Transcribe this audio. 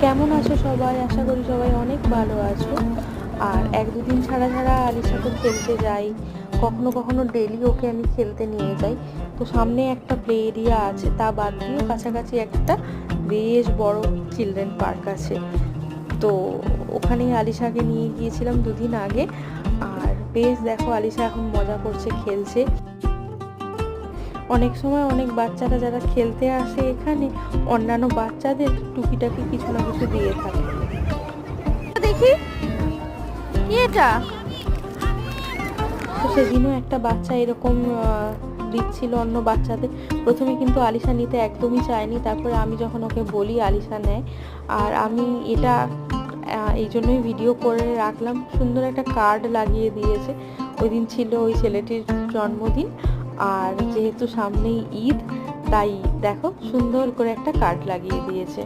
কেমন আছো সবাই? আশা করি সবাই অনেক ভালো আছো। আর এক দুদিন ছাড়া ছাড়া আলিশাকে খেলতে যাই, কখনো কখনো ডেলি ওকে আমি খেলতে নিয়ে যাই। তো সামনে একটা প্লে এরিয়া আছে, তা বাদ দিয়েও কাছাকাছি একটা বেশ বড় চিলড্রেন পার্ক আছে। তো ওখানেই আলিশাকে নিয়ে গিয়েছিলাম দুদিন আগে। আর বেশ দেখো, আলিশা এখন মজা করছে, খেলছে। অনেক সময় অনেক বাচ্চারা যারা খেলতে আসে এখানে অন্যান্য বাচ্চাদের টুকিটাকি কিছু না কিছু দিয়ে থাকে। দেখি কি এটা। তো সেদিনও একটা বাচ্চা এরকম দিচ্ছিল অন্য বাচ্চাদের। প্রথমে কিন্তু আলিশা নিতে একদমই চায়নি, তারপরে আমি যখন ওকে বলি আলিশা নেয়। আর আমি এটা এই জন্যই ভিডিও করে রাখলাম, সুন্দর একটা কার্ড লাগিয়ে দিয়েছে। ওই দিন ছিল ওই ছেলেটির জন্মদিন, আর যেহেতু সামনেই ঈদ, তাই দেখো সুন্দর করে একটা কার্ড লাগিয়ে দিয়েছে।